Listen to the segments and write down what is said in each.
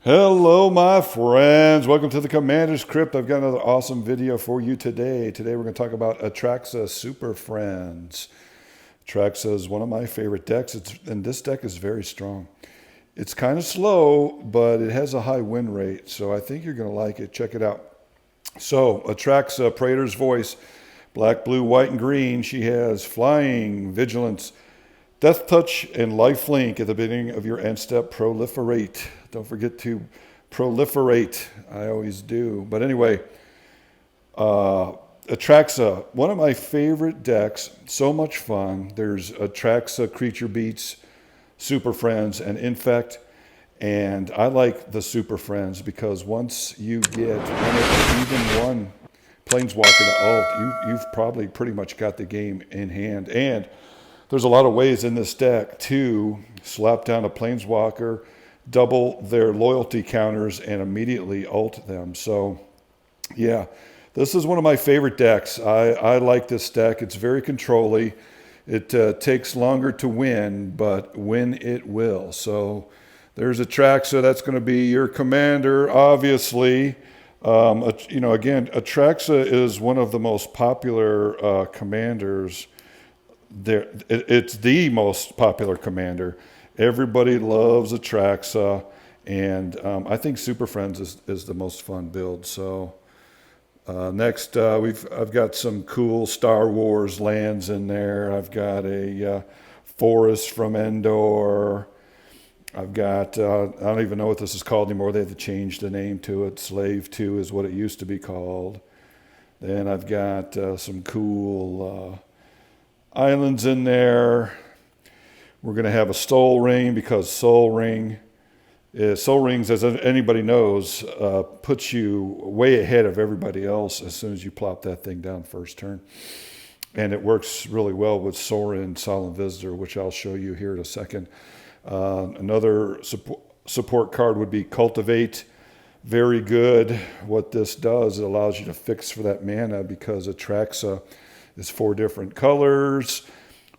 Hello, my friends. Welcome to the Commander's Crypt. I've got another awesome video for you today. Today we're going to talk about Atraxa Super Friends. Atraxa is one of my favorite decks, and this deck is very strong. It's kind of slow, but it has a high win rate, so I think you're going to like it. Check it out. So, Atraxa, Praetor's Voice, black, blue, white, and green. She has Flying, Vigilance, Death Touch, and Lifelink at the beginning of your end step. Proliferate. Don't forget to proliferate. I always do. But anyway, Atraxa, one of my favorite decks. So much fun. There's Atraxa Creature Beats, Super Friends, and Infect. And I like the Super Friends because once you get even one Planeswalker to ult, you've probably pretty much got the game in hand. And there's a lot of ways in this deck to slap down a Planeswalker, double their loyalty counters, and immediately ult them. So, yeah, this is one of my favorite decks. I like this deck. It's very controlly. It takes longer to win, but win it will. So there's Atraxa. That's going to be your commander, obviously. Again, Atraxa is one of the most popular commanders. It's the most popular commander. Everybody loves Atraxa, and I think Super Friends is the most fun build. So next, I've got some cool Star Wars lands in there. I've got a Forest from Endor. I've got I don't even know what this is called anymore. They have to change the name to it. Slave 2 is what it used to be called. Then I've got some cool islands in there. We're going to have a Soul Ring because Soul Rings, as anybody knows, puts you way ahead of everybody else as soon as you plop that thing down first turn. And it works really well with Soren, Solemn Visitor, which I'll show you here in a second. Another support card would be Cultivate. Very good. What this does, it allows you to fix for that mana because Atraxa is 4 different colors.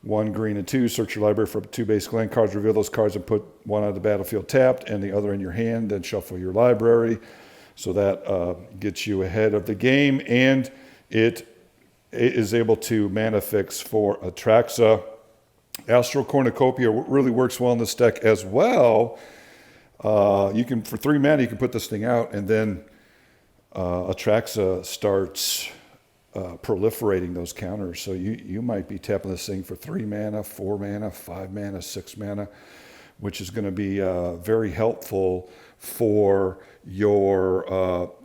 1 green and 2. Search your library for 2 basic land cards. Reveal those cards and put one on the battlefield tapped and the other in your hand. Then shuffle your library. So that gets you ahead of the game. And it is able to mana fix for Atraxa. Astral Cornucopia really works well in this deck as well. You can, for 3 mana, you can put this thing out, and then Atraxa starts proliferating those counters. So you might be tapping this thing for 3 mana, 4 mana, 5 mana, 6 mana, which is going to be very helpful for your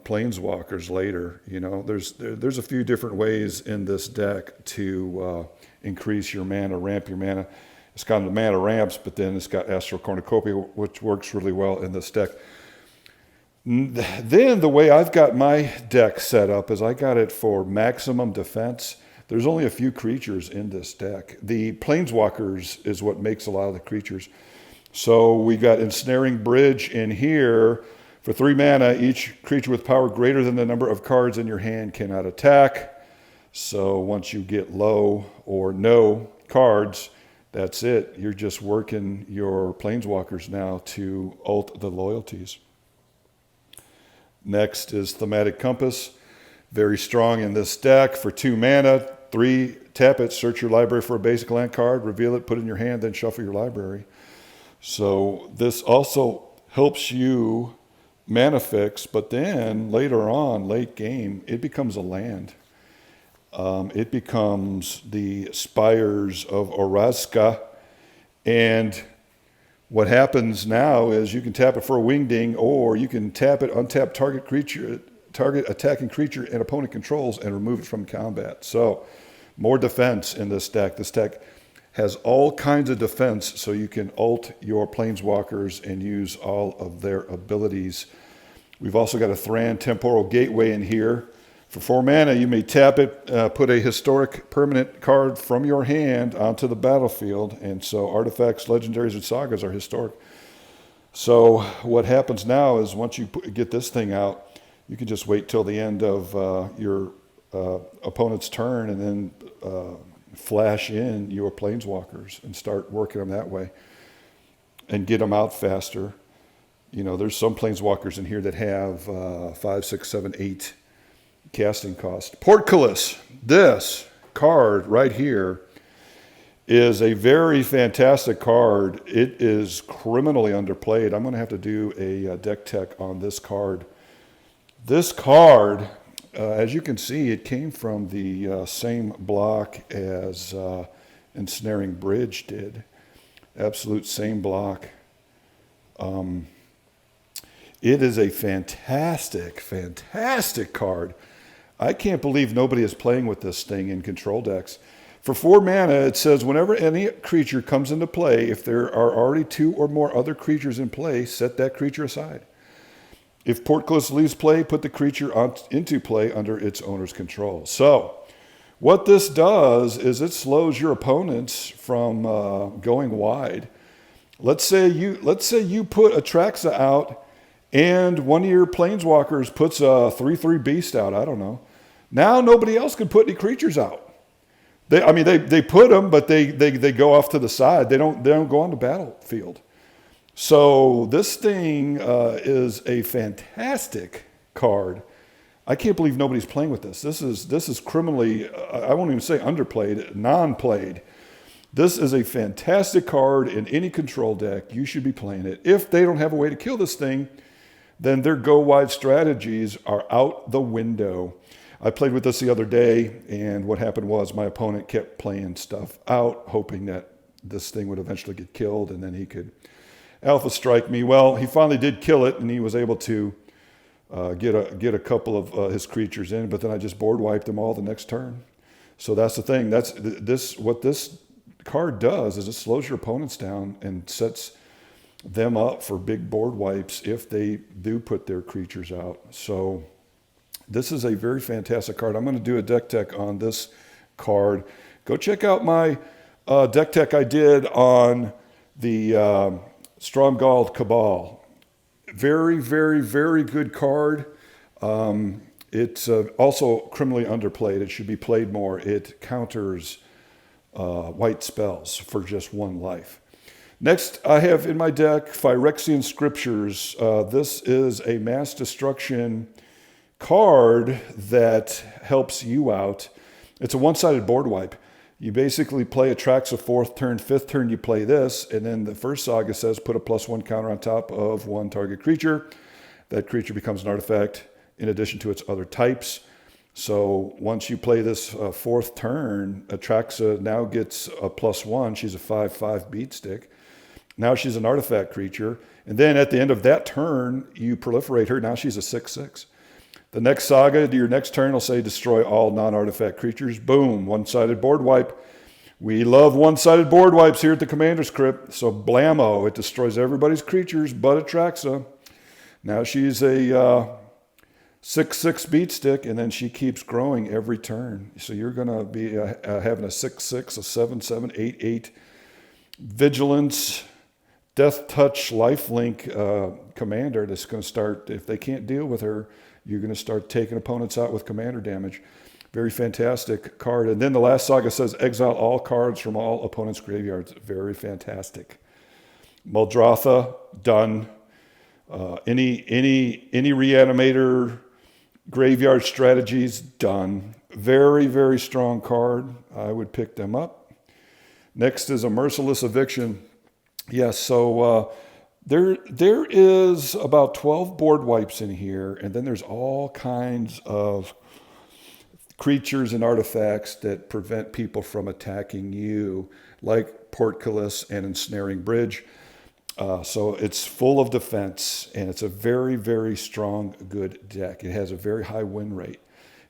planeswalkers later. You know, there's a few different ways in this deck to increase your mana, ramp your mana. It's got the mana ramps, but then it's got Astral Cornucopia, which works really well in this deck. Then the way I've got my deck set up is I got it for maximum defense. There's only a few creatures in this deck. The Planeswalkers is what makes a lot of the creatures. So we got Ensnaring Bridge in here. For 3 mana, each creature with power greater than the number of cards in your hand cannot attack. So once you get low or no cards, that's it. You're just working your Planeswalkers now to ult the loyalties. Next is Thematic Compass. Very strong in this deck. For 2 mana, 3, tap it, search your library for a basic land card, reveal it, put it in your hand, then shuffle your library. So this also helps you mana fix, but then later on, late game, it becomes a land. It becomes the Spires of Raska, and what happens now is you can tap it for a Wingding, or you can tap it, untap target attacking creature and opponent controls, and remove it from combat. So more defense in this deck. This deck has all kinds of defense, so you can ult your Planeswalkers and use all of their abilities. We've also got a Thran Temporal Gateway in here. For 4 mana, you may tap it, put a historic permanent card from your hand onto the battlefield. And so artifacts, legendaries, and sagas are historic. So what happens now is once you get this thing out, you can just wait till the end of your opponent's turn and then flash in your Planeswalkers and start working them that way and get them out faster. You know, there's some planeswalkers in here that have 5, 6, 7, 8 casting cost. Portcullis, this card right here is a very fantastic card. It is criminally underplayed. I'm going to have to do a deck tech on this card. This card, as you can see, it came from the same block as Ensnaring Bridge did. Absolute same block. It is a fantastic, fantastic card. I can't believe nobody is playing with this thing in control decks. For 4 mana, it says whenever any creature comes into play, if there are already 2 or more other creatures in play, set that creature aside. If Portcullis leaves play, put the creature into play under its owner's control. So, what this does is it slows your opponents from going wide. Let's say you put Atraxa out, and one of your planeswalkers puts a 3/3 beast out. I don't know. Now nobody else can put any creatures out. They put them, but they go off to the side. They don't go on the battlefield. So this thing is a fantastic card. I can't believe nobody's playing with this. This is criminally, I won't even say underplayed, non-played. This is a fantastic card in any control deck. You should be playing it. If they don't have a way to kill this thing, then their go-wide strategies are out the window. I played with this the other day, and what happened was my opponent kept playing stuff out, hoping that this thing would eventually get killed, and then he could alpha strike me. Well, he finally did kill it, and he was able to get a couple of his creatures in, but then I just board wiped them all the next turn. So that's the thing. What this card does is it slows your opponents down and sets them up for big board wipes if they do put their creatures out. So this is a very fantastic card. I'm going to do a deck tech on this card. Go check out my deck tech I did on the Stromgald Cabal. Very, very, very good card. It's also criminally underplayed. It should be played more. It counters white spells for just 1 life. Next, I have in my deck Phyrexian Scriptures. This is a mass destruction card that helps you out. It's a one-sided board wipe. You basically play Atraxa 4th turn, 5th turn you play this, and then the first saga says put a +1 counter on top of 1 target creature. That creature becomes an artifact in addition to its other types. So once you play this 4th turn, Atraxa now gets a +1. She's a 5/5 beat stick. Now she's an artifact creature. And then at the end of that turn, you proliferate her. Now she's a 6/6. The next saga to your next turn will say destroy all non-artifact creatures. Boom, one-sided board wipe. We love one-sided board wipes here at the Commander's Crypt. So blammo, it destroys everybody's creatures but Atraxa. Now she's a 6/6 beat stick, and then she keeps growing every turn. So you're going to be having a 6/6, a 7/7, 8/8 vigilance, death touch, lifelink commander that's going to start, if they can't deal with her, you're going to start taking opponents out with commander damage. Very fantastic card. And then the last saga says exile all cards from all opponents' graveyards. Very fantastic. Muldrotha, done. Any reanimator graveyard strategies, done. Very, very strong card. I would pick them up. Next is a Merciless Eviction. Yes, so there is about 12 board wipes in here, and then there's all kinds of creatures and artifacts that prevent people from attacking you, like Portcullis and Ensnaring Bridge. So it's full of defense, and it's a very, very strong, good deck. It has a very high win rate.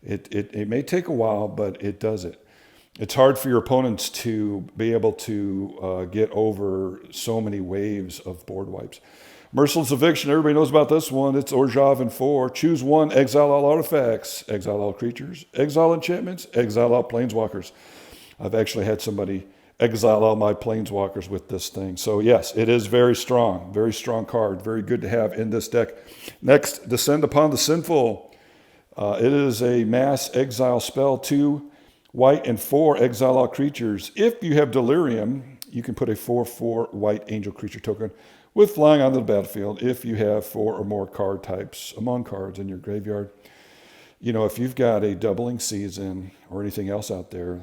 It may take a while, but it does it. It's hard for your opponents to be able to get over so many waves of board wipes. Merciless Eviction, everybody knows about this one. It's Orjav in 4. Choose 1, exile all artifacts, exile all creatures, exile enchantments, exile all planeswalkers. I've actually had somebody exile all my planeswalkers with this thing. So yes, it is very strong card. Very good to have in this deck. Next, Descend Upon the Sinful. It is a mass exile spell. 2 white and 4 exile all creatures. If you have Delirium, you can put a 4/4 white angel creature token with flying onto the battlefield if you have 4 or more card types among cards in your graveyard. You know, if you've got a doubling season or anything else out there,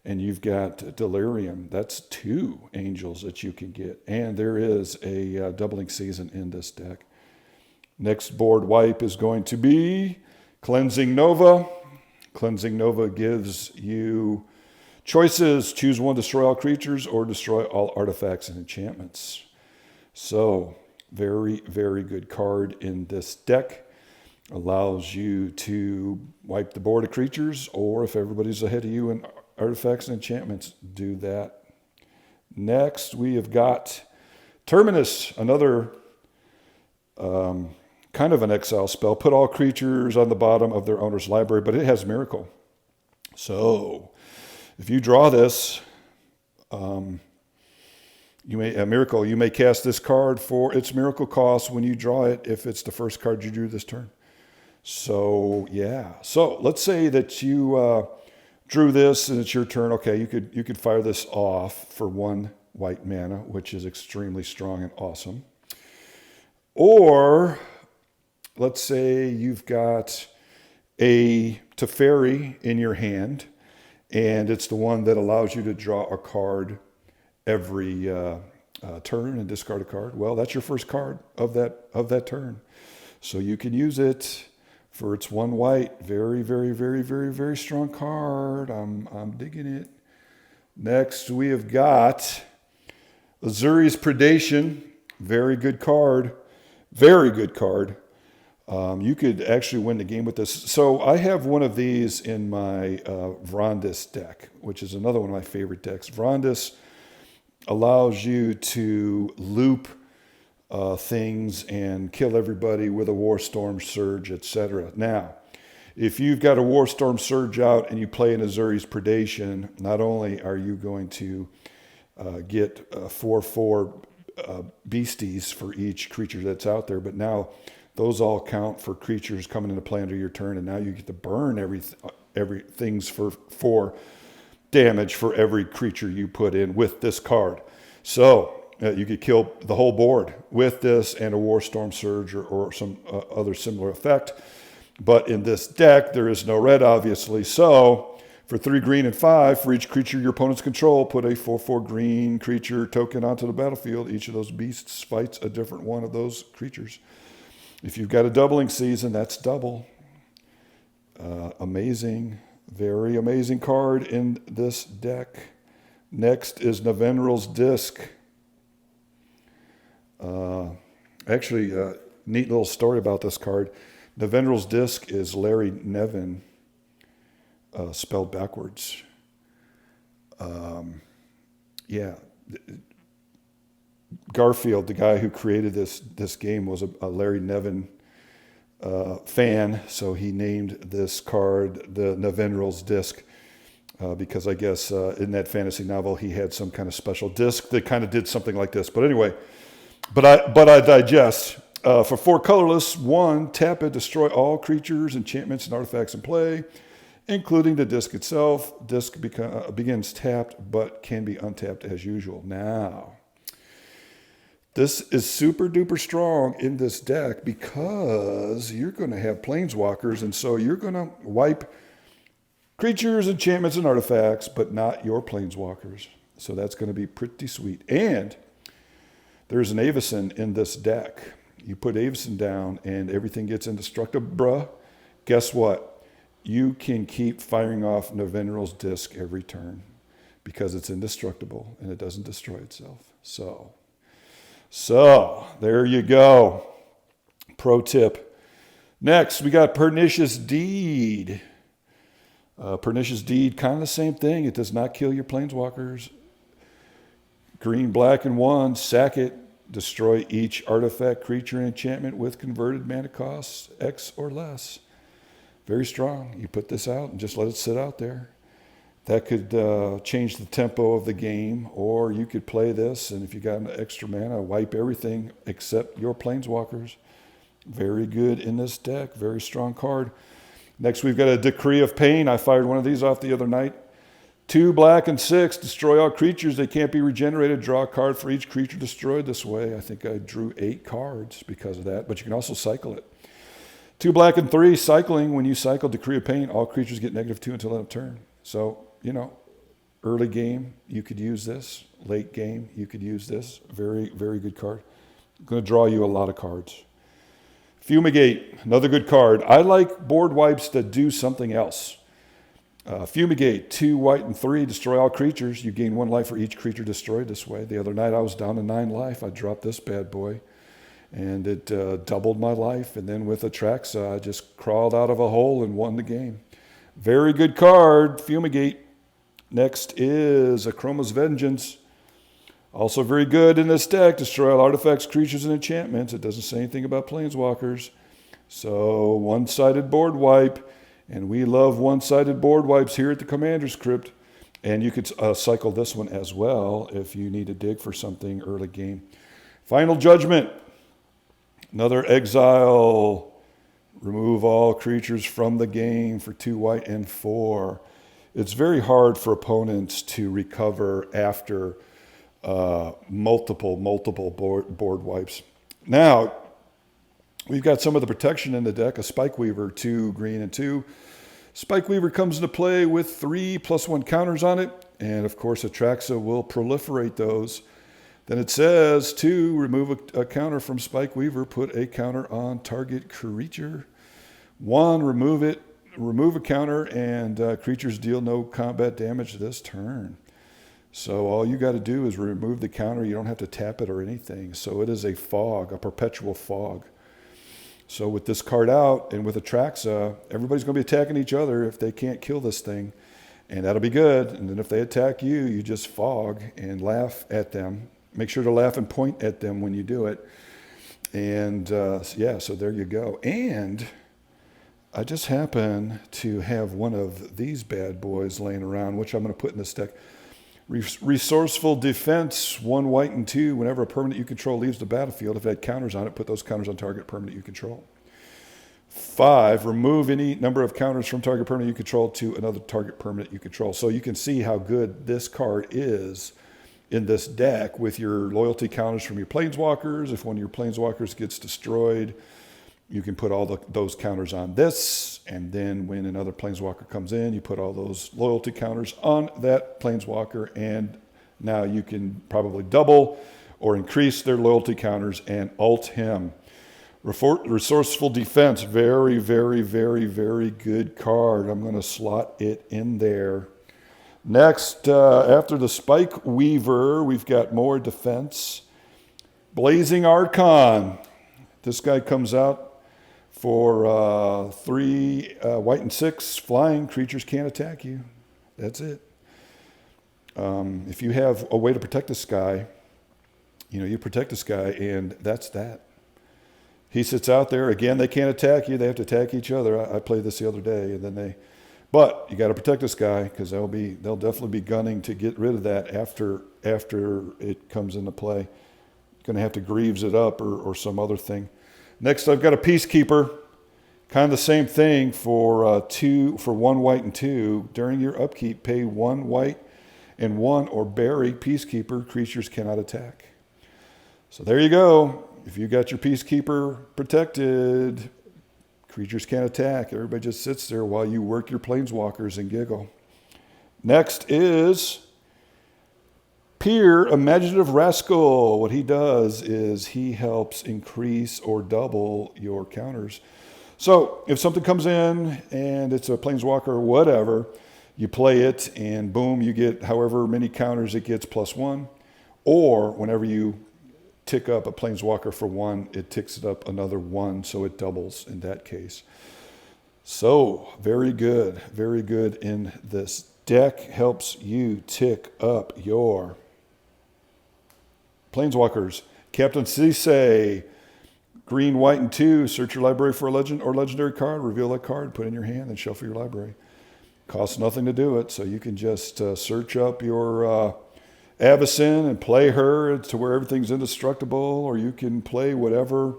and you've got Delirium, that's 2 angels that you can get. And there is a doubling season in this deck. Next board wipe is going to be Cleansing Nova. Cleansing Nova gives you choices. Choose one, destroy all creatures, or destroy all artifacts and enchantments. So, very, very good card in this deck. Allows you to wipe the board of creatures, or if everybody's ahead of you in artifacts and enchantments, do that. Next, we have got Terminus, another kind of an exile spell. Put all creatures on the bottom of their owner's library, but it has Miracle. So, if you draw this, you may cast this card for its Miracle cost when you draw it, if it's the first card you drew this turn. So, yeah. So, let's say that you drew this and it's your turn. Okay, you could fire this off for 1 white mana, which is extremely strong and awesome. Or, let's say you've got a Teferi in your hand, and it's the one that allows you to draw a card every turn and discard a card. Well, that's your first card of that turn. So you can use it for its 1 white. Very, very, very, very, very strong card. I'm digging it. Next, we have got Azuris Predators. Very good card. Very good card. You could actually win the game with this. So I have one of these in my Vrondis deck, which is another one of my favorite decks. Vrondis allows you to loop things and kill everybody with a Warstorm Surge, etc. Now, if you've got a Warstorm Surge out and you play an Azuris Predation, not only are you going to get 4/4 beasties for each creature that's out there, but now those all count for creatures coming into play under your turn, and now you get to burn everything's for 4 damage for every creature you put in with this card. So you could kill the whole board with this and a Warstorm Surge or some other similar effect. But in this deck, there is no red, obviously. So for 3 green and 5, for each creature your opponents control, put a 4/4 green creature token onto the battlefield. Each of those beasts fights a different one of those creatures. If you've got a doubling season, that's double. Amazing, very amazing card in this deck. Next is Navenral's Disc. Actually, neat little story about this card. Navenral's Disc is Larry Nevin, spelled backwards. Garfield, the guy who created this game, was a Larry Nevin fan, so he named this card the Navenral's Disc because I guess in that fantasy novel he had some kind of special disc that kind of did something like this. But anyway, but I digest. For 4 colorless, 1, tap it, destroy all creatures, enchantments, and artifacts in play, including the disc itself. Disc begins tapped, but can be untapped as usual. Now, this is super duper strong in this deck because you're going to have planeswalkers, and so you're going to wipe creatures, enchantments, and artifacts, but not your planeswalkers. So that's going to be pretty sweet. And there's an Avison in this deck. You put Avison down and everything gets indestructible, bruh. Guess what? You can keep firing off Navenral's Disc every turn because it's indestructible and it doesn't destroy itself. So there you go. Pro tip. Next, we got Pernicious Deed. Pernicious Deed, kind of the same thing. It does not kill your planeswalkers. Green, black, and 1, sack it. Destroy each artifact, creature, and enchantment with converted mana costs X or less. Very strong. You put this out and just let it sit out there. That could change the tempo of the game, or you could play this, and if you got an extra mana, wipe everything except your planeswalkers. Very good in this deck. Very strong card. Next, we've got a Decree of Pain. I fired one of these off the other night. 2 black and 6, destroy all creatures. They can't be regenerated. Draw a card for each creature destroyed this way. I think I drew 8 cards because of that, but you can also cycle it. 2 black and 3, cycling. When you cycle Decree of Pain, all creatures get -2 until end of turn. So, you know, early game, you could use this. Late game, you could use this. Very, very good card. Going to draw you a lot of cards. Fumigate, another good card. I like board wipes that do something else. Fumigate, 2 white and 3, destroy all creatures. You gain 1 life for each creature destroyed this way. The other night I was down to 9 life. I dropped this bad boy, and it doubled my life. And then with Atraxa, I just crawled out of a hole and won the game. Very good card, Fumigate. Next is Achroma's Vengeance. Also very good in this deck. Destroy all artifacts, creatures, and enchantments. It doesn't say anything about planeswalkers. So one-sided board wipe. And we love one-sided board wipes here at the Commander's Crypt. And you could cycle this one as well if you need to dig for something early game. Final Judgment. Another exile. Remove all creatures from the game for 2 white and 4. It's very hard for opponents to recover after multiple board wipes. Now, we've got some of the protection in the deck. A Spike Weaver, 2 green and 2. Spike Weaver comes into play with 3+1 counters on it. And of course, Atraxa will proliferate those. Then it says 2, remove a counter from Spike Weaver, put a counter on target creature. 1, remove it, remove a counter, and creatures deal no combat damage this turn. So all you got to do is remove the counter. You don't have to tap it or anything. So it is a fog, a perpetual fog. So with this card out and with Atraxa, everybody's going to be attacking each other if they can't kill this thing. And that'll be good. And then if they attack you, you just fog and laugh at them. Make sure to laugh and point at them when you do it. And yeah, so there you go. And I just happen to have one of these bad boys laying around, which I'm going to put in this deck. Resourceful Defense, 1 white and 2. Whenever a permanent you control leaves the battlefield, if it had counters on it, put those counters on target permanent you control. 5, remove any number of counters from target permanent you control to another target permanent you control. So you can see how good this card is in this deck with your loyalty counters from your planeswalkers. If one of your planeswalkers gets destroyed, you can put all those counters on this, and then when another planeswalker comes in, you put all those loyalty counters on that planeswalker, and now you can probably double or increase their loyalty counters and ult him. Resourceful Defense, very, very, very, very good card. I'm going to slot it in there. Next, after the Spike Weaver, we've got more defense. Blazing Archon. This guy comes out for 3 white and 6 flying. Creatures can't attack you. That's it. If you have a way to protect this guy, you know, you protect this guy, and that's that. He sits out there. Again, they can't attack you. They have to attack each other. I played this the other day, and then but you got to protect this guy because they'll definitely be gunning to get rid of that after it comes into play. Going to have to Greaves it up or some other thing. Next, I've got a Peacekeeper. Kind of the same thing for 1 white and 2. During your upkeep, pay 1 white and 1 or bury Peacekeeper. Creatures cannot attack. So there you go. If you got your Peacekeeper protected, creatures can't attack. Everybody just sits there while you work your planeswalkers and giggle. Next is Peer, Imaginative Rascal. What he does is he helps increase or double your counters. So if something comes in and it's a planeswalker or whatever, you play it and boom, you get however many counters it gets +1. Or whenever you tick up a planeswalker for 1, it ticks it up another 1, so it doubles in that case. So very good in this deck. Helps you tick up your planeswalkers. Captain Cisse, green, white, and 2. Search your library for a legend or legendary card. Reveal that card, put it in your hand, and shuffle your library. Costs nothing to do it, so you can just search up your Avison and play her to where everything's indestructible, or you can play whatever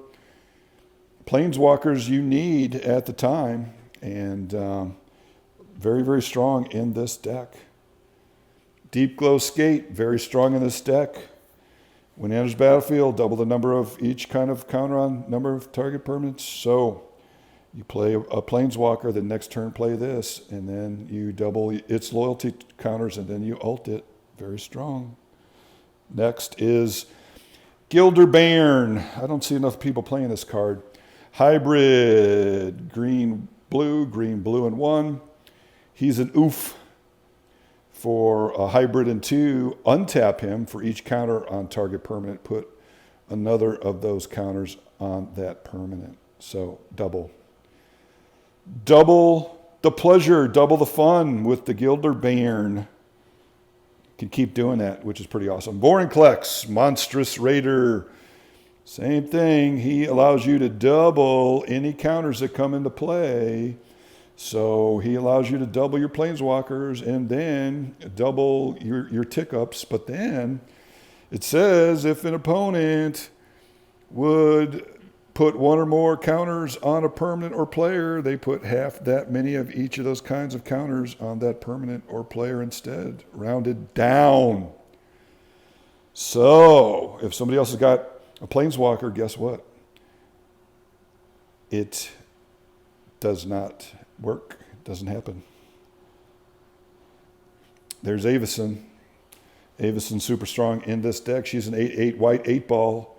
planeswalkers you need at the time. And very, very strong in this deck. Deep Glowskate, very strong in this deck. When it enters battlefield, double the number of each kind of counter on number of target permanents. So you play a Planeswalker, the next turn play this, and then you double its loyalty counters, and then you ult it. Very strong. Next is Gilderbairn. I don't see enough people playing this card. Hybrid, green, blue, and 1. He's an oof. For a hybrid and 2, untap him for each counter on target permanent. Put another of those counters on that permanent. So double. Double the pleasure, double the fun with the Gilderbairn. Can keep doing that, which is pretty awesome. Vorinclex, Monstrous Raider. Same thing. He allows you to double any counters that come into play. So he allows you to double your Planeswalkers and then double your tick-ups. But then it says if an opponent would put one or more counters on a permanent or player, they put half that many of each of those kinds of counters on that permanent or player instead, rounded down. So if somebody else has got a Planeswalker, guess what? It does not work. It doesn't happen. There's Avison. Avison super strong in this deck. She's an 8/8 white 8-ball.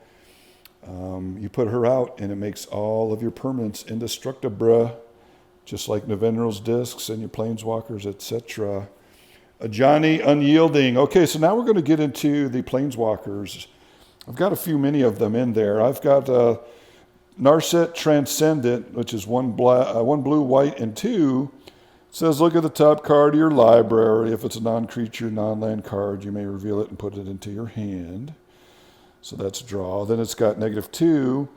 You put her out, and it makes all of your permanents indestructible, just like Navendrel's Discs and your Planeswalkers, etc. Johnny Unyielding. Okay, so now we're going to get into the Planeswalkers. I've got many of them in there. I've got Narset Transcendent, which is one blue, white, and 2. It says, look at the top card of your library. If it's a non-creature, non-land card, you may reveal it and put it into your hand. So that's draw. Then it's got -2.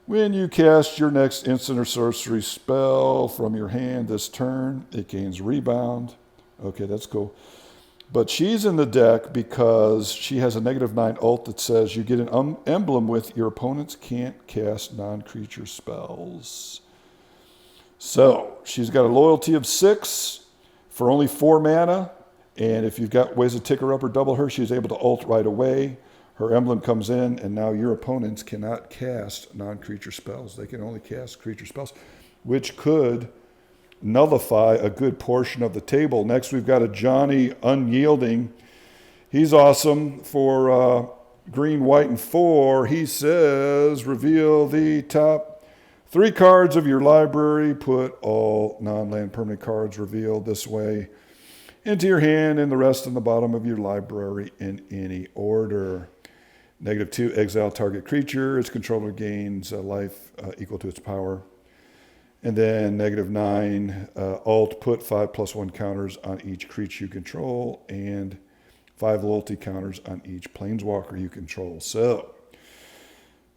When you cast your next instant or sorcery spell from your hand this turn, it gains rebound. Okay, that's cool. But she's in the deck because she has a -9 ult that says you get an emblem with your opponents can't cast non-creature spells. So she's got a loyalty of 6 for only 4 mana. And if you've got ways to tick her up or double her, she's able to ult right away. Her emblem comes in, and now your opponents cannot cast non-creature spells. They can only cast creature spells, which could nullify a good portion of the table. Next, we've got a Johnny Unyielding. He's awesome for green, white, and 4. He says, reveal the top 3 cards of your library. Put all non-land permanent cards revealed this way into your hand and the rest in the bottom of your library in any order. -2, exile target creature. Its controller gains life equal to its power. And then -9, ult, put 5+1 counters on each creature you control and 5 loyalty counters on each Planeswalker you control. So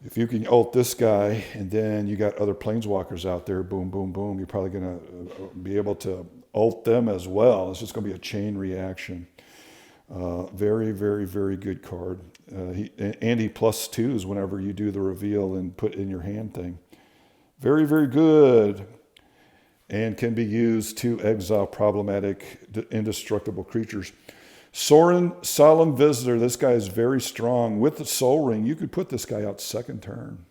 if you can ult this guy and then you got other Planeswalkers out there, boom, boom, boom, you're probably going to be able to ult them as well. It's just going to be a chain reaction. Very, very, very good card. He +2s whenever you do the reveal and put in your hand thing. Very, very good. And can be used to exile problematic, indestructible creatures. Soren, Solemn Visitor. This guy is very strong. With the Soul Ring, you could put this guy out second turn.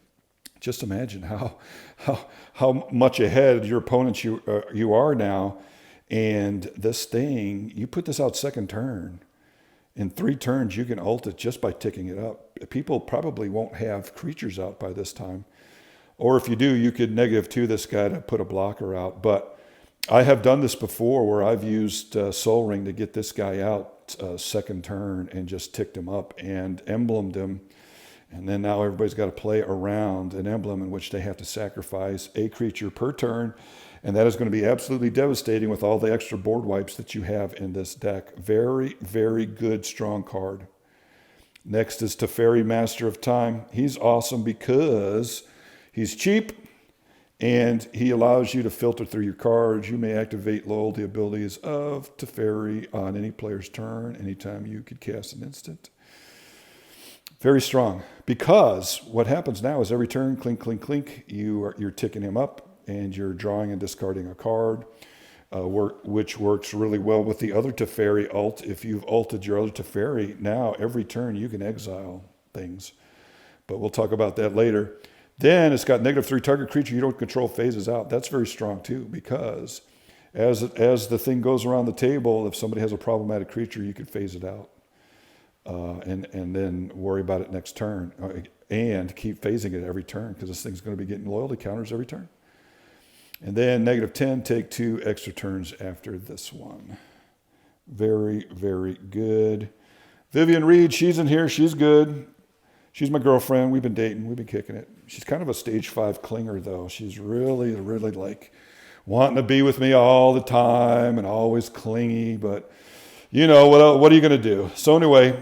Just imagine how much ahead your opponents you are now. And this thing, you put this out second turn. In 3 turns, you can ult it just by ticking it up. People probably won't have creatures out by this time. Or if you do, you could -2 this guy to put a blocker out. But I have done this before where I've used Soul Ring to get this guy out second turn and just ticked him up and emblemed him. And then now everybody's got to play around an emblem in which they have to sacrifice a creature per turn. And that is going to be absolutely devastating with all the extra board wipes that you have in this deck. Very, very good, strong card. Next is Deseret Master of Time. He's awesome because he's cheap and he allows you to filter through your cards. You may activate loyalty abilities of Teferi on any player's turn anytime you could cast an instant. Very strong because what happens now is every turn, clink, clink, clink, you're ticking him up and you're drawing and discarding a card. which works really well with the other Teferi ult. If you've ulted your other Teferi, now every turn you can exile things. But we'll talk about that later. Then it's got -3 target creature you don't control phases out. That's very strong too, because as the thing goes around the table, if somebody has a problematic creature, you can phase it out. And then worry about it next turn. And keep phasing it every turn, because this thing's going to be getting loyalty counters every turn. And then -10, take 2 extra turns after this one. Very, very good. Vivian Reed, she's in here. She's good. She's my girlfriend. We've been dating. We've been kicking it. She's kind of a stage 5 clinger, though. She's really, really like wanting to be with me all the time and always clingy. But, you know, what are you going to do? So anyway,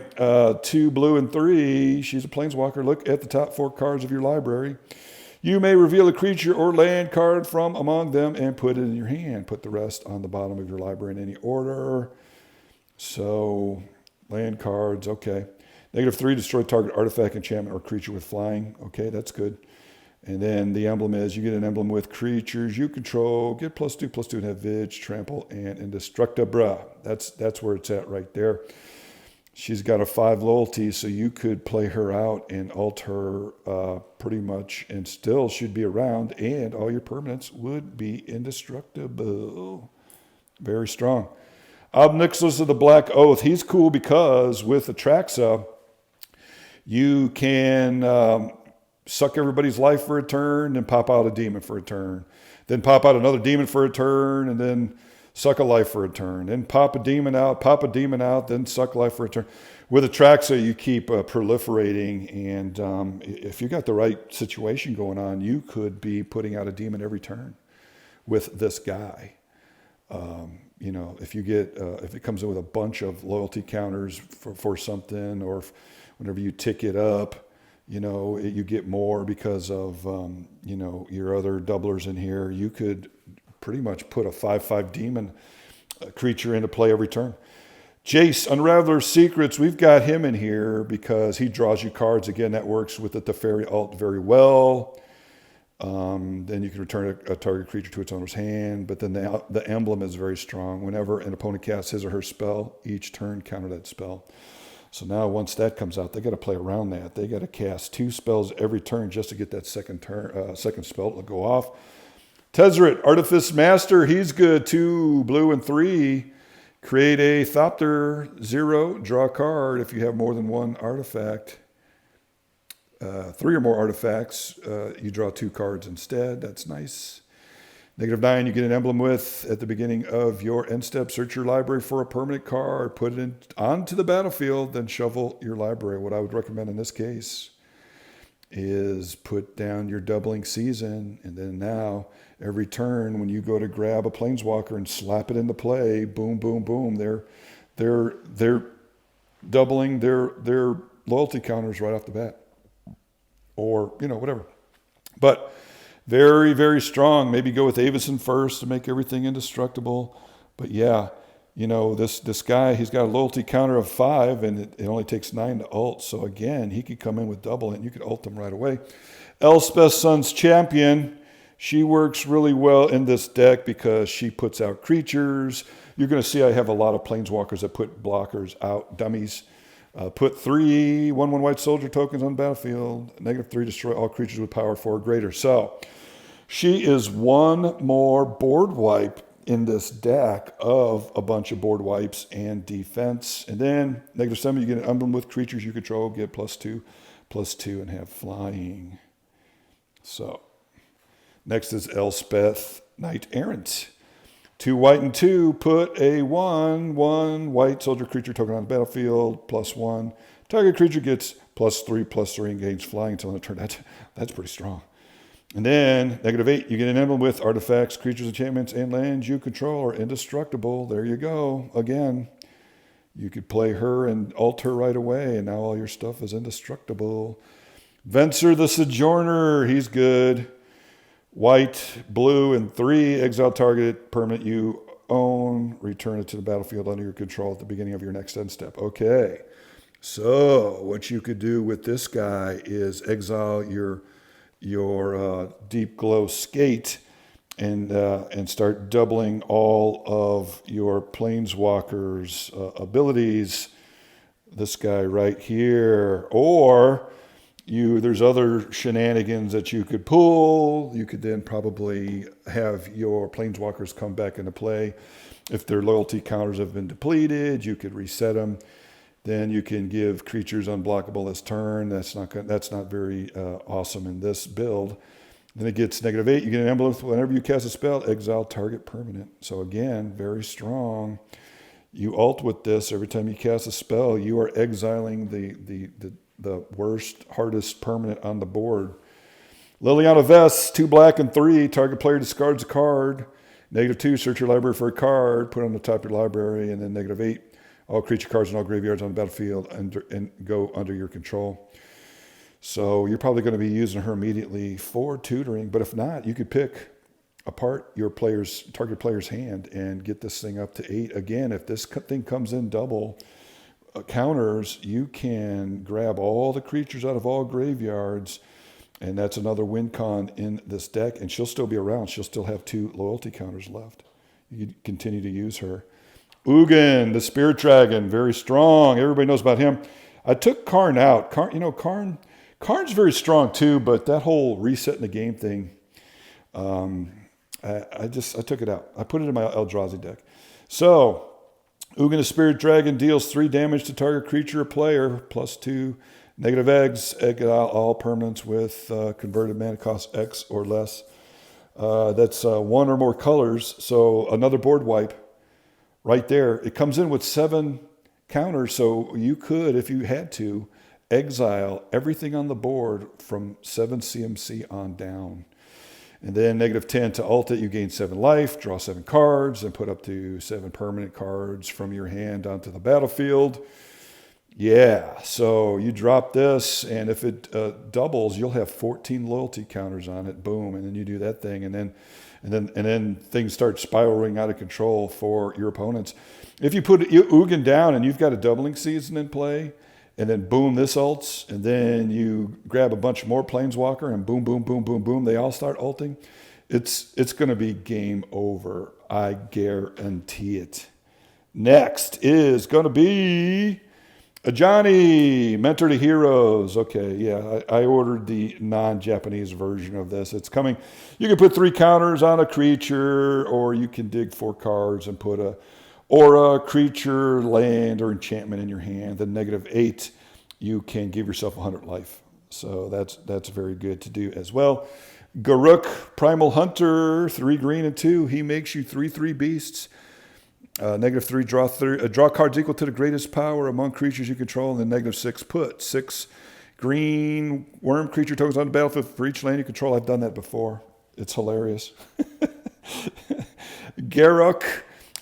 2 blue and 3. She's a planeswalker. Look at the top 4 cards of your library. You may reveal a creature or land card from among them and put it in your hand. Put the rest on the bottom of your library in any order. So, land cards, okay. -3, destroy target artifact, enchantment, or creature with flying. Okay, that's good. And then the emblem is, you get an emblem with creatures you control, get +2/+2 and have Vidge, Trample, and Indestructible. That's where it's at right there. She's got a 5 loyalty, so you could play her out and ult her pretty much, and still she'd be around, and all your permanents would be indestructible. Very strong. Abnixels of the Black Oath. He's cool because with Atraxa, you can suck everybody's life for a turn, then pop out a demon for a turn. Then pop out another demon for a turn, and then suck a life for a turn. Then pop a demon out, then suck life for a turn. With Atraxa, you keep proliferating, and if you got the right situation going on, you could be putting out a demon every turn with this guy. You know, if you get if it comes in with a bunch of loyalty counters for something, or whenever you tick it up, you know, you get more because of you know, your other doublers in here. You could pretty much put a 5/5 demon creature into play every turn. Jace, Unraveler's Secrets, we've got him in here because he draws you cards. Again, that works with the Teferi ult very well. Then you can return a target creature to its owner's hand, but then the emblem is very strong. Whenever an opponent casts his or her spell, each turn counter that spell. So now once that comes out, they got to play around that. They got to cast 2 spells every turn just to get that second spell to go off. Deseret, Artifice Master, he's good. 2 blue and 3. Create a Thopter 0, draw a card if you have more than 1 artifact. 3 or more artifacts, you draw 2 cards instead. That's nice. -9, you get an emblem with, at the beginning of your end step, search your library for a permanent card, put it onto the battlefield, then shuffle your library. What I would recommend in this case is put down your doubling season, and then now every turn when you go to grab a planeswalker and slap it into play, boom, boom, boom, they're doubling their loyalty counters right off the bat. Or, you know, whatever. But very, very strong. Maybe go with Avison first to make everything indestructible. But yeah, you know, this guy, he's got a loyalty counter of 5, and it only takes 9 to ult. So again, he could come in with double, and you could ult him right away. Elspeth Sun's Champion, she works really well in this deck because she puts out creatures. You're going to see I have a lot of planeswalkers that put blockers out, dummies. Put 3 1/1 white soldier tokens on the battlefield. -3, destroy all creatures with power 4 or greater. So she is one more board wipe in this deck of a bunch of board wipes and defense. And then -7, you get an emblem with creatures you control, get +2/+2, and have flying. So next is Elspeth Knight Errant. 2 white and 2, put a 1/1 white soldier creature token on the battlefield, +1. Target creature gets +3/+3 and gains flying until end of turn. That's pretty strong. And then -8, you get an emblem with artifacts, creatures, enchantments, and lands you control are indestructible. There you go. Again, you could play her and ult her right away, and now all your stuff is indestructible. Venser the Sojourner, he's good. White, blue, and 3, exile target permanent you own, return it to the battlefield under your control at the beginning of your next end step. Okay, so what you could do with this guy is exile your Deep Glowskate and start doubling all of your planeswalkers' abilities. This guy right here, or there's other shenanigans that you could pull. You could then probably have your planeswalkers come back into play. If their loyalty counters have been depleted, you could reset them. Then you can give creatures unblockable this turn. That's not very awesome in this build. Then it gets -8. You get an emblem whenever you cast a spell, exile target permanent. So again, very strong. You ult with this every time you cast a spell. You are exiling the worst, hardest permanent on the board. Liliana Vest, 2 black and 3. Target player discards a card. -2, search your library for a card. Put it on the top of your library. And then -8, all creature cards and all graveyards on the battlefield and go under your control. So you're probably going to be using her immediately for tutoring. But if not, you could pick apart your target player's hand and get this thing up to 8. Again, if this thing comes in double counters, you can grab all the creatures out of all graveyards, and that's another win con in this deck. And she'll still be around. She'll still have 2 loyalty counters left. You can continue to use her. Ugin, the Spirit Dragon, very strong. Everybody knows about him. I took Karn out. Karn's very strong too, but that whole resetting the game thing, I took it out. I put it in my Eldrazi deck. So, Ugin the Spirit Dragon deals 3 damage to target creature or player, +2, -X, exile all permanents with converted mana cost X or less. That's 1 or more colors, so another board wipe right there. It comes in with 7 counters, so you could, if you had to, exile everything on the board from 7 CMC on down. And then -10 to ult it, you gain 7 life, draw 7 cards, and put up to 7 permanent cards from your hand onto the battlefield. Yeah, so you drop this, and if it doubles, you'll have 14 loyalty counters on it. Boom, and then you do that thing, and then things start spiraling out of control for your opponents. If you put Ugin down and you've got a doubling season in play, and then boom, this ults, and then you grab a bunch more planeswalker, and boom, boom, boom, boom, boom, they all start ulting. It's going to be game over. I guarantee it. Next is going to be Ajani, Mentor to Heroes. Okay, yeah, I ordered the non-Japanese version of this. It's coming. You can put 3 counters on a creature, or you can dig 4 cards and put a aura, creature, land, or enchantment in your hand. Then -8, you can give yourself 100 life. So that's very good to do as well. Garrock, Primal Hunter, 3 green and 2. He makes you 3/3 beasts. -3, draw cards equal to the greatest power among creatures you control. And then -6, put 6 green worm creature tokens on the battlefield for each land you control. I've done that before. It's hilarious. Garrock,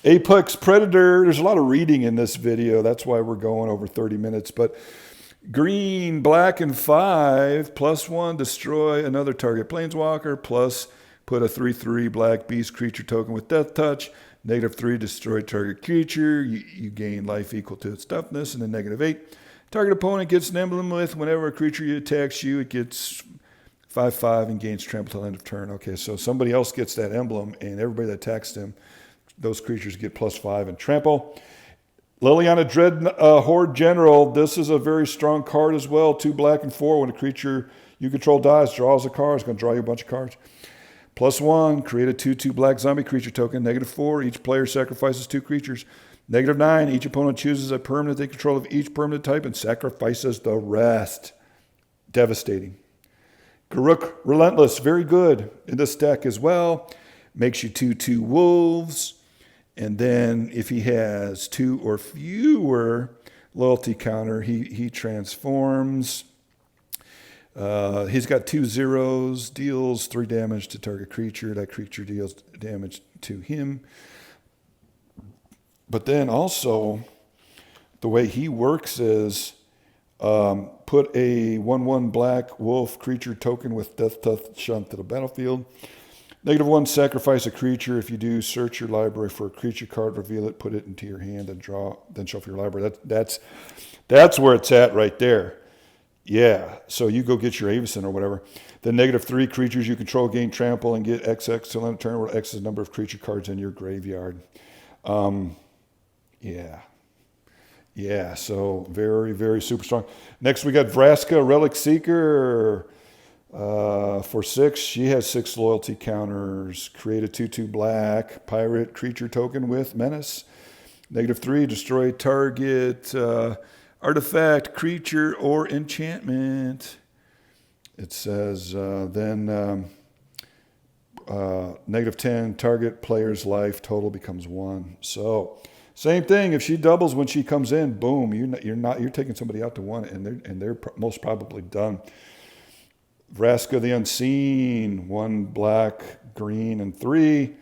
Apex Predator. There's a lot of reading in this video. That's why we're going over 30 minutes. But green, black, and 5, +1, destroy another target planeswalker, plus put a 3/3 black beast creature token with death touch. -3, destroy target creature. You gain life equal to its toughness. And then -8, target opponent gets an emblem with whenever a creature attacks you, it gets 5/5 and gains trample till end of turn. Okay, so somebody else gets that emblem, and everybody that attacks them, those creatures get +5 and trample. Liliana Dread Horde General. This is a very strong card as well. 2 black and 4. When a creature you control dies, draws a card. It's going to draw you a bunch of cards. +1, create a 2/2 black zombie creature token. -4, each player sacrifices 2 creatures. -9, each opponent chooses a permanent they control of each permanent type and sacrifices the rest. Devastating. Garrock, Relentless, very good in this deck as well. Makes you 2/2 wolves. And then if he has 2 or fewer loyalty counter, he transforms. He's got 2 zeros, deals 3 damage to target creature. That creature deals damage to him. But then also, the way he works is put a 1/1 black wolf creature token with death touch onto the battlefield. -1, sacrifice a creature. If you do, search your library for a creature card, reveal it, put it into your hand, and draw, then shuffle your library. That's where it's at right there. Yeah, so you go get your Avison or whatever. Then -3 creatures you control gain trample and get XX till end of turn, where X is the number of creature cards in your graveyard. Yeah. Yeah, so very, very super strong. Next we got Vraska, Relic Seeker. For 6, she has 6 loyalty counters. Create a 2/2 black pirate creature token with menace. -3, destroy target artifact, creature, or enchantment. It says then -10, target player's life total becomes 1. So same thing. If she doubles when she comes in, boom, you're taking somebody out to 1, and they're most probably done. Raska the Unseen, 1 black, green, and 3.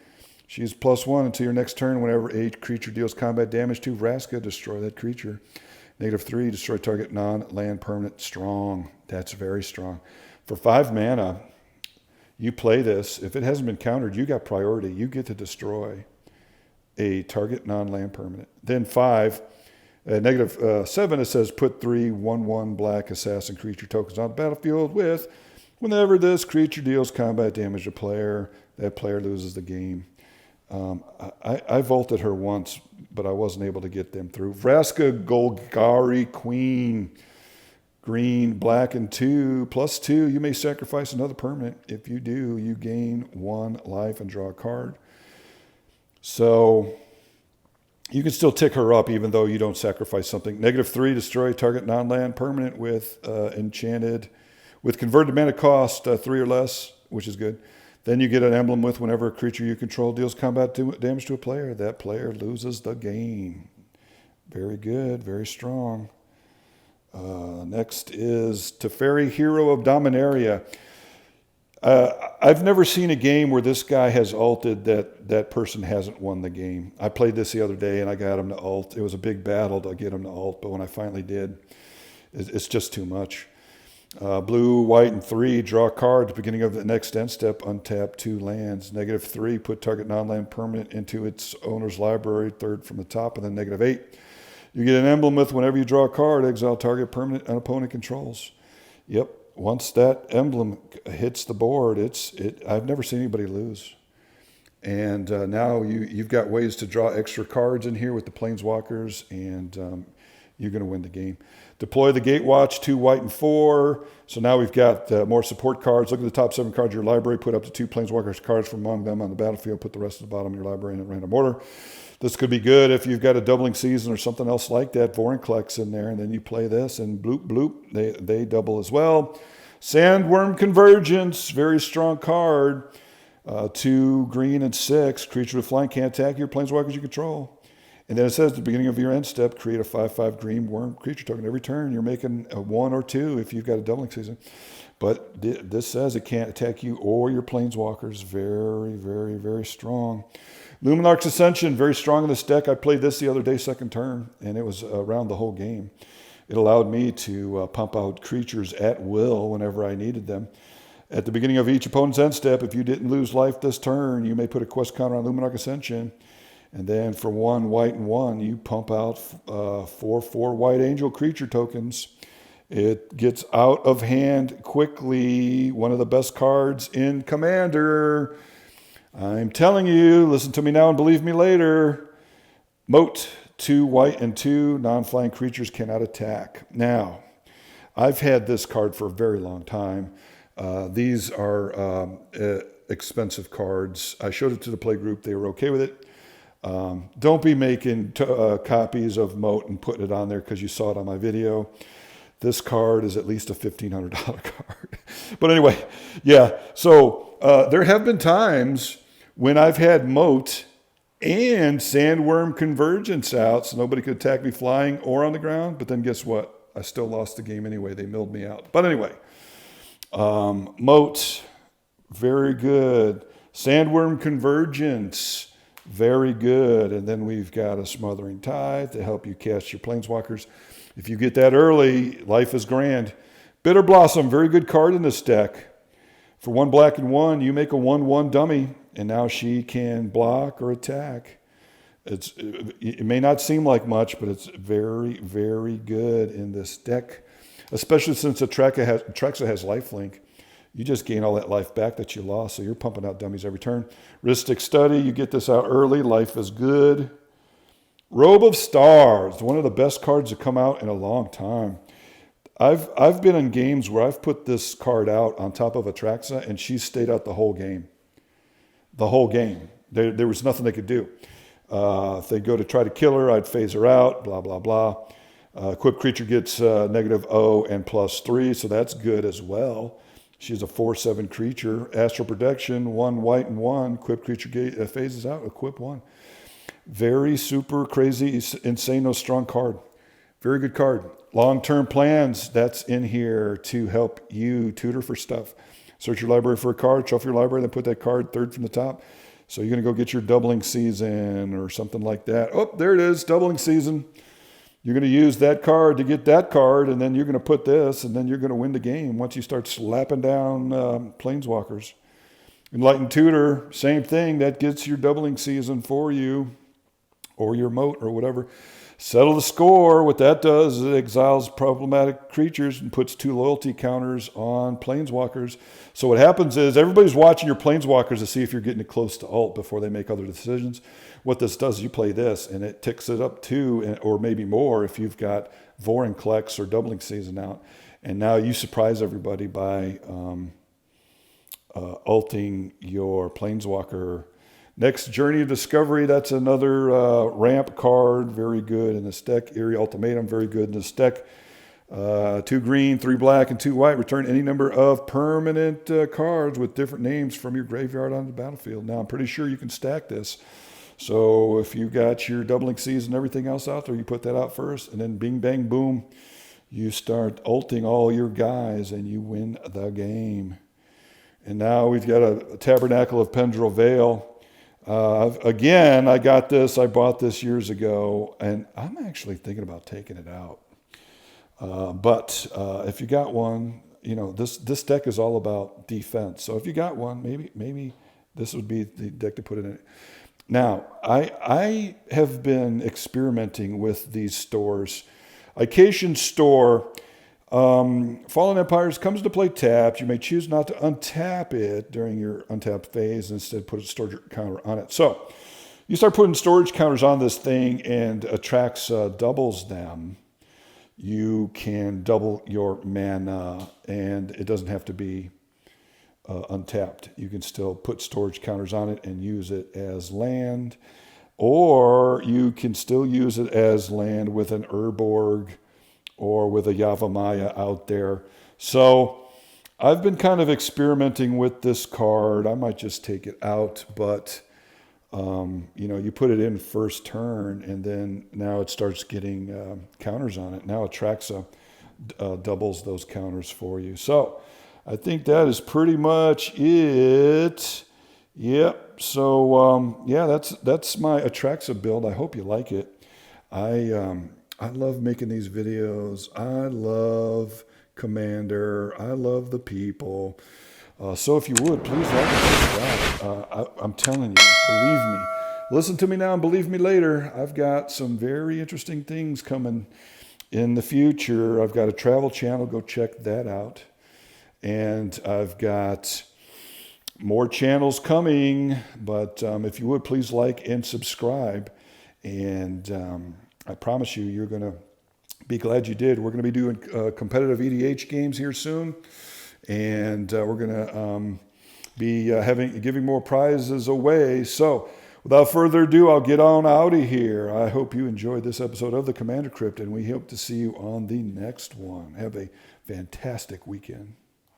She's +1 until your next turn. Whenever a creature deals combat damage to Raska, destroy that creature. -3, destroy target non-land permanent. Strong. That's very strong. For 5 mana, you play this. If it hasn't been countered, you got priority. You get to destroy a target non-land permanent. Then 5, -7, it says put 3 1/1 black assassin creature tokens on the battlefield with, whenever this creature deals combat damage to a player, that player loses the game. I vaulted her once, but I wasn't able to get them through. Vraska Golgari Queen, green, black, and 2, +2. You may sacrifice another permanent. If you do, you gain 1 life and draw a card. So you can still tick her up even though you don't sacrifice something. -3, destroy target non-land permanent with enchanted, with converted mana cost 3 or less, which is good. Then you get an emblem with whenever a creature you control deals combat damage to a player, that player loses the game. Very good, very strong. Next is Teferi, Hero of Dominaria. I've never seen a game where this guy has ulted that person hasn't won the game. I played this the other day and I got him to ult. It was a big battle to get him to ult, but when I finally did, it's just too much. Blue, white, and 3, draw a card at the beginning of the next end step, untap 2 lands. -3, put target non-land permanent into its owner's library, 3rd from the top, and then -8. You get an emblem with whenever you draw a card, exile target permanent an opponent controls. Yep, once that emblem hits the board, I've never seen anybody lose. And now you've got ways to draw extra cards in here with the Planeswalkers, and you're going to win the game. Deploy the Gatewatch, 2 white and 4. So now we've got more support cards. Look at the top 7 cards of your library. Put up to 2 Planeswalkers cards from among them on the battlefield. Put the rest at the bottom of your library in a random order. This could be good if you've got a doubling season or something else like that. Vorinclex in there, and then you play this, and bloop, bloop, they double as well. Sandworm Convergence, very strong card. 2 green and 6. Creature with flying can't attack your Planeswalkers you control. And then it says at the beginning of your end step, create a 5/5 green worm creature token. Every turn you're making a 1 or 2 if you've got a doubling season. But this says it can't attack you or your Planeswalkers. Very, very, very strong. Luminox Ascension, very strong in this deck. I played this the other day, second turn, and it was around the whole game. It allowed me to pump out creatures at will whenever I needed them. At the beginning of each opponent's end step, if you didn't lose life this turn, you may put a quest counter on Luminox Ascension. And then for 1 white and 1, you pump out 4/4 white angel creature tokens. It gets out of hand quickly. One of the best cards in Commander. I'm telling you, listen to me now and believe me later. Moat, 2 white and 2, non-flying creatures cannot attack. Now, I've had this card for a very long time. These are expensive cards. I showed it to the play group. They were okay with it. Don't be making copies of Moat and putting it on there because you saw it on my video. This card is at least a $1,500 card. But anyway, yeah. So there have been times when I've had Moat and Sandworm Convergence out, so nobody could attack me flying or on the ground. But then guess what? I still lost the game anyway. They milled me out. But anyway, Moat, very good. Sandworm Convergence, very good. And then we've got a Smothering Tithe to help you cast your Planeswalkers. If you get that early, life is grand. Bitter Blossom, very good card in this deck. For 1 black and 1, you make a 1/1 dummy, and now she can block or attack. It may not seem like much, but it's very, very good in this deck. especially since Atraxa has lifelink. You just gain all that life back that you lost, so you're pumping out dummies every turn. Rhystic Study, you get this out early. Life is good. Robe of Stars, one of the best cards to come out in a long time. I've been in games where I've put this card out on top of Atraxa, and she stayed out the whole game. The whole game. There was nothing they could do. If they go to try to kill her, I'd phase her out, blah, blah, blah. Equipped creature gets -0 and +3, so that's good as well. She's a 4/7 creature. Astral Protection, 1 white and 1. Equipped creature phases out, equip 1. Very super crazy, insane, strong card. Very good card. Long-term plans, that's in here to help you tutor for stuff. Search your library for a card, shuffle your library, then put that card third from the top. So you're going to go get your doubling season or something like that. Oh, there it is, doubling season. You're going to use that card to get that card, and then you're going to put this, and then you're going to win the game once you start slapping down Planeswalkers. Enlightened Tutor, same thing. That gets your doubling season for you, or your Moat, or whatever. Settle the score. What that does is it exiles problematic creatures and puts 2 loyalty counters on Planeswalkers. So what happens is everybody's watching your Planeswalkers to see if you're getting close to ult before they make other decisions. What this does is you play this, and it ticks it up 2, or maybe more if you've got Vorinclex or doubling season out. And now you surprise everybody by ulting your Planeswalker. Next, Journey of Discovery, that's another ramp card, very good in this deck. Eerie Ultimatum, very good in this deck. 2 green, 3 black, and 2 white. Return any number of permanent cards with different names from your graveyard onto the battlefield. Now, I'm pretty sure you can stack this. So if you got your doubling season and everything else out there, you put that out first, and then bing, bang, boom, you start ulting all your guys, and you win the game. And now we've got a Tabernacle of Pendral Veil. Again, I got this. I bought this years ago, and I'm actually thinking about taking it out. But if you got one, you know, this deck is all about defense. So if you got one, maybe this would be the deck to put it in. Now, I have been experimenting with these stores. Ication Store. Fallen Empires comes to play tapped. You may choose not to untap it during your untapped phase and instead put a storage counter on it. So you start putting storage counters on this thing, and Atraxa doubles them. You can double your mana, and it doesn't have to be untapped. You can still put storage counters on it and use it as land, or you can still use it as land with an Urborg or with a Yavimaya out there. So I've been kind of experimenting with this card. I might just take it out, but you know, you put it in first turn, and then now it starts getting counters on it. Now Atraxa doubles those counters for you. So I think that is pretty much it. Yep. So yeah, that's my Atraxa build. I hope you like it. I love making these videos. I love Commander. I love the people. So if you would, please like and subscribe. I'm telling you, believe me. Listen to me now and believe me later. I've got some very interesting things coming in the future. I've got a travel channel. Go check that out. And I've got more channels coming. But if you would, please like and subscribe. And I promise you, you're going to be glad you did. We're going to be doing competitive EDH games here soon. And we're going to be giving more prizes away. So without further ado, I'll get on out of here. I hope you enjoyed this episode of the Commander Crypt, and we hope to see you on the next one. Have a fantastic weekend.